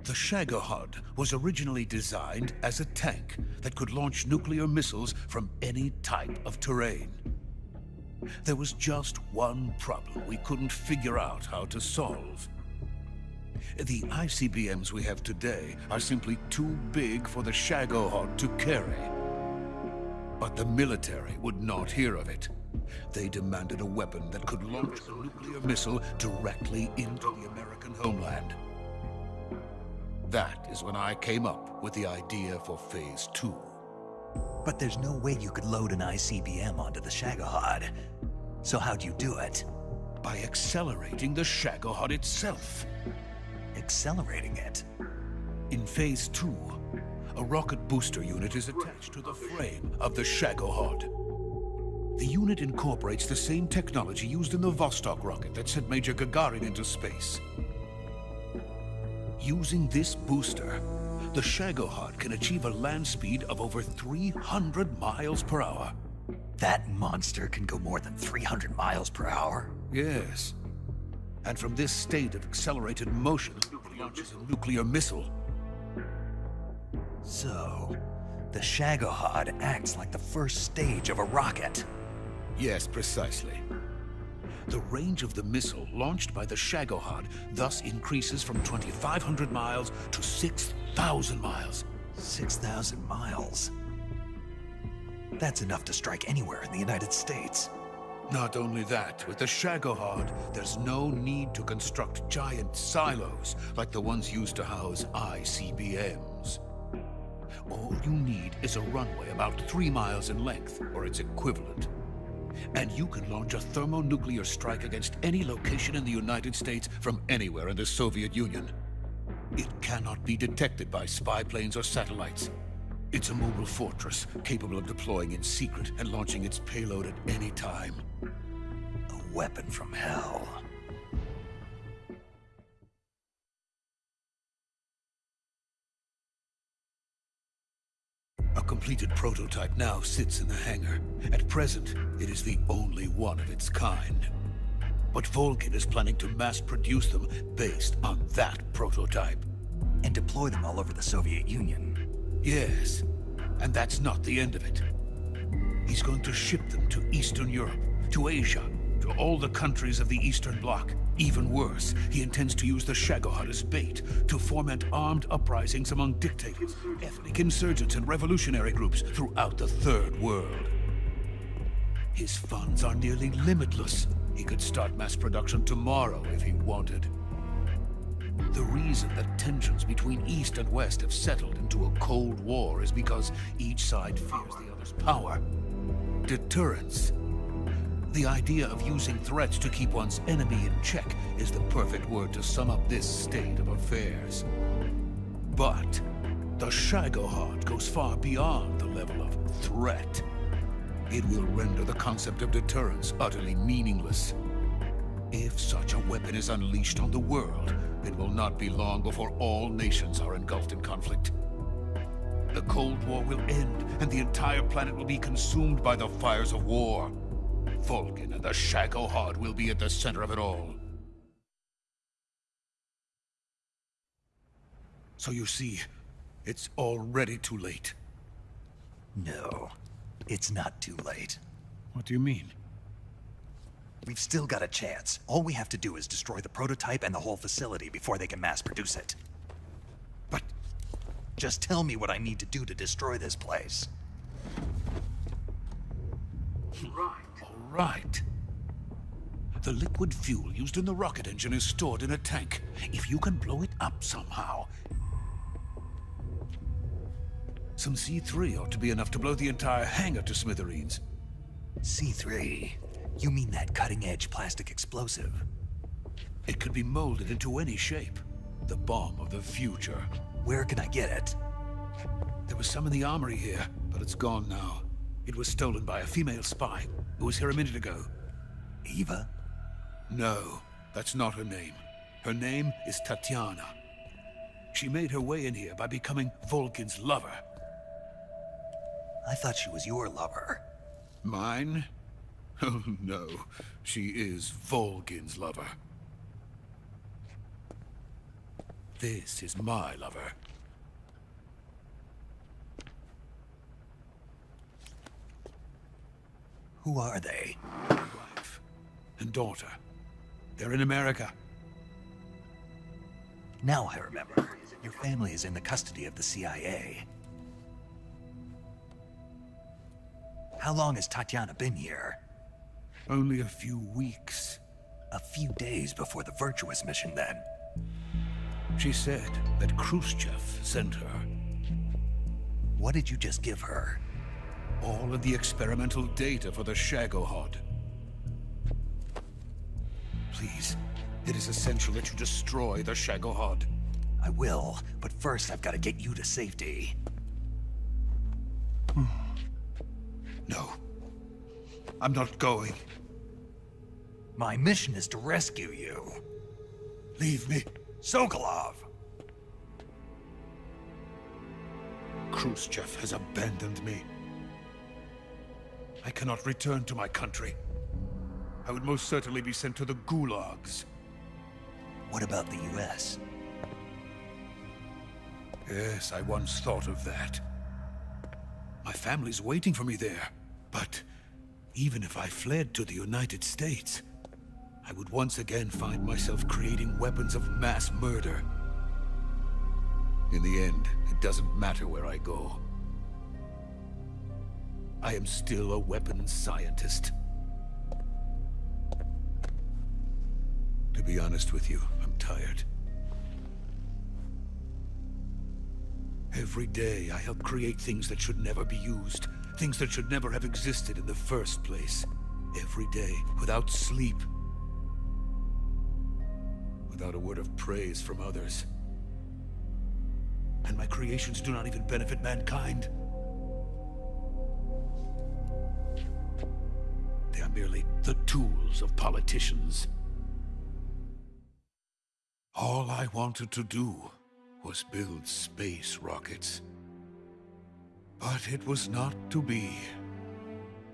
The Shagohod was originally designed as a tank that could launch nuclear missiles from any type of terrain. There was just one problem we couldn't figure out how to solve. The ICBMs we have today are simply too big for the Shagohod to carry. But the military would not hear of it. They demanded a weapon that could launch a nuclear missile directly into the American homeland. That is when I came up with the idea for Phase 2. But there's no way you could load an ICBM onto the Shagohod. So how'd you do it? By accelerating the Shagohod itself. Accelerating it? In Phase 2, a rocket booster unit is attached to the frame of the Shagohod. The unit incorporates the same technology used in the Vostok rocket that sent Major Gagarin into space. Using this booster, the Shagohod can achieve a land speed of over 300 miles per hour. That monster can go more than 300 miles per hour? Yes. And from this state of accelerated motion, it launches a nuclear missile. So, the Shagohod acts like the first stage of a rocket. Yes, precisely. The range of the missile launched by the Shagohod thus increases from 2,500 miles to 6,000 miles. 6,000 miles? That's enough to strike anywhere in the United States. Not only that, with the Shagohod, there's no need to construct giant silos like the ones used to house ICBMs. All you need is a runway about 3 miles in length, or its equivalent. And you can launch a thermonuclear strike against any location in the United States from anywhere in the Soviet Union. It cannot be detected by spy planes or satellites. It's a mobile fortress, capable of deploying in secret and launching its payload at any time. A weapon from hell. A completed prototype now sits in the hangar. At present, it is the only one of its kind. But Volgin is planning to mass-produce them based on that prototype. And deploy them all over the Soviet Union. Yes, and that's not the end of it. He's going to ship them to Eastern Europe, to Asia, to all the countries of the Eastern Bloc. Even worse, he intends to use the Shagohod as bait to foment armed uprisings among dictators, ethnic insurgents, and revolutionary groups throughout the Third World. His funds are nearly limitless. He could start mass production tomorrow if he wanted. The reason that tensions between East and West have settled into a Cold War is because each side fears the other's power. Deterrence. The idea of using threats to keep one's enemy in check is the perfect word to sum up this state of affairs. But the Shagohod goes far beyond the level of threat. It will render the concept of deterrence utterly meaningless. If such a weapon is unleashed on the world, it will not be long before all nations are engulfed in conflict. The Cold War will end, and the entire planet will be consumed by the fires of war. Volgin and the Shagohod will be at the center of it all. So you see, it's already too late. No, it's not too late. What do you mean? We've still got a chance. All we have to do is destroy the prototype and the whole facility before they can mass produce it. But just tell me what I need to do to destroy this place. All right. The liquid fuel used in the rocket engine is stored in a tank. If you can blow it up somehow... Some C3 ought to be enough to blow the entire hangar to smithereens. C3? You mean that cutting-edge plastic explosive? It could be molded into any shape. The bomb of the future. Where can I get it? There was some in the armory here, but it's gone now. It was stolen by a female spy who was here a minute ago. Eva? No, that's not her name. Her name is Tatiana. She made her way in here by becoming Volgin's lover. I thought she was your lover. Mine? Oh no, she is Volgin's lover. This is my lover. Who are they? Wife and daughter. They're in America. Now I remember. Your family is in the custody of the CIA. How long has Tatiana been here? Only a few weeks. A few days before the Virtuous mission, then. She said that Khrushchev sent her. What did you just give her? All of the experimental data for the Shagohod. Please, it is essential that you destroy the Shagohod. I will, but first I've got to get you to safety. No. I'm not going. My mission is to rescue you. Leave me. Sokolov! Khrushchev has abandoned me. I cannot return to my country. I would most certainly be sent to the gulags. What about the US? Yes, I once thought of that. My family's waiting for me there. But even if I fled to the United States, I would once again find myself creating weapons of mass murder. In the end, it doesn't matter where I go. I am still a weapons scientist. To be honest with you, I'm tired. Every day I help create things that should never be used. Things that should never have existed in the first place. Every day, without sleep. Without a word of praise from others. And my creations do not even benefit mankind. They are merely the tools of politicians. All I wanted to do was build space rockets. But it was not to be.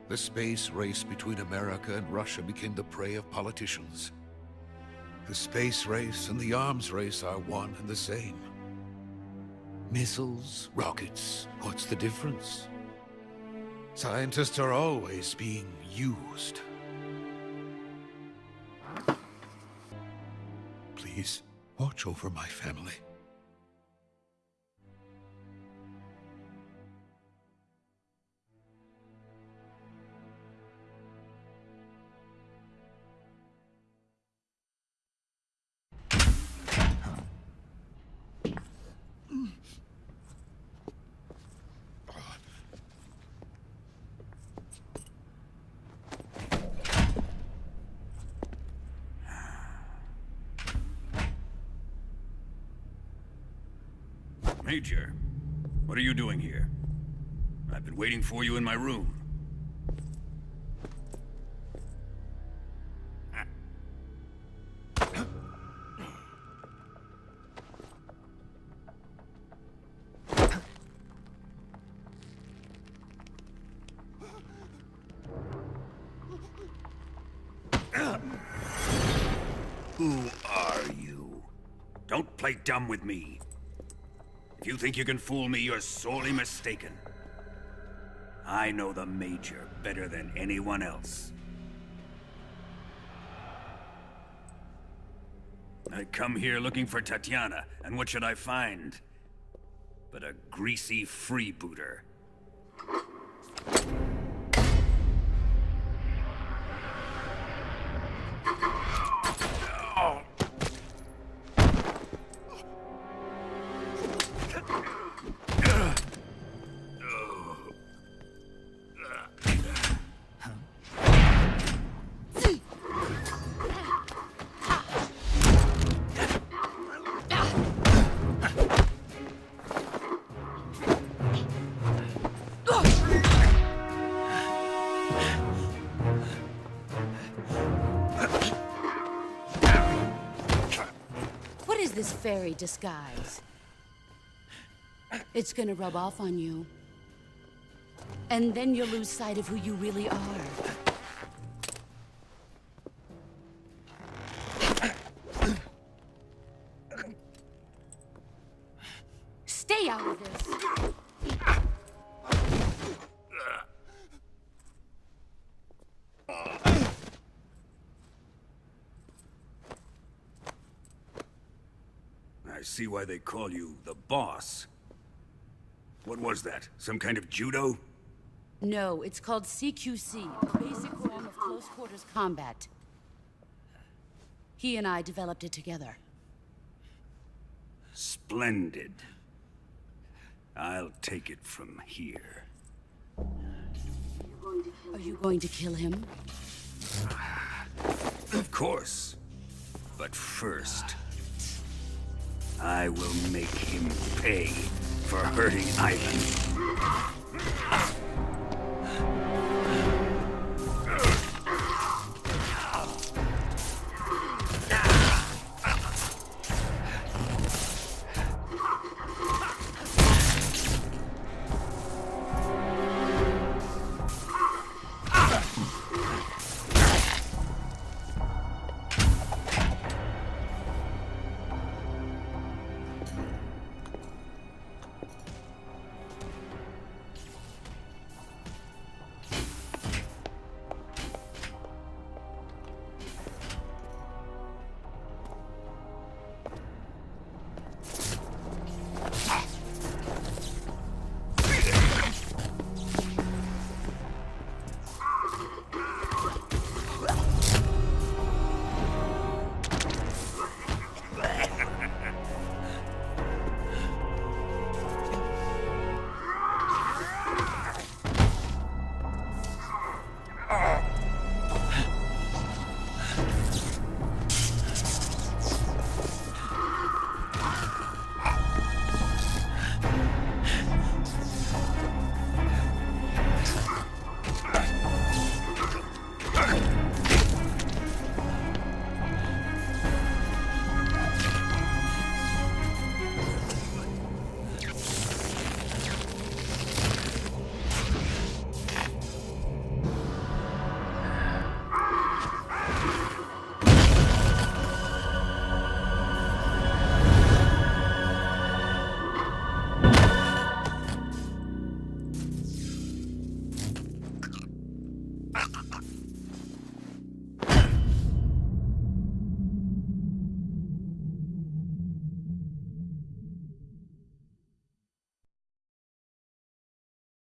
The space race between America and Russia became the prey of politicians. The space race and the arms race are one and the same. Missiles, rockets, what's the difference? Scientists are always being used. Please, watch over my family. Major, what are you doing here? I've been waiting for you in my room. Who are you? Don't play dumb with me. If you think you can fool me, you're sorely mistaken. I know the Major better than anyone else. I come here looking for Tatiana, and what should I find? But a greasy freebooter. This fairy disguise. It's gonna rub off on you. And then you'll lose sight of who you really are. me out of this. I see why they call you the boss. What was that? Some kind of judo? No, it's called CQC, Basic Form of Close Quarters Combat. He and I developed it together. Splendid. I'll take it from here. Are you going to kill him? Of course. But first, I will make him pay for hurting Ivan.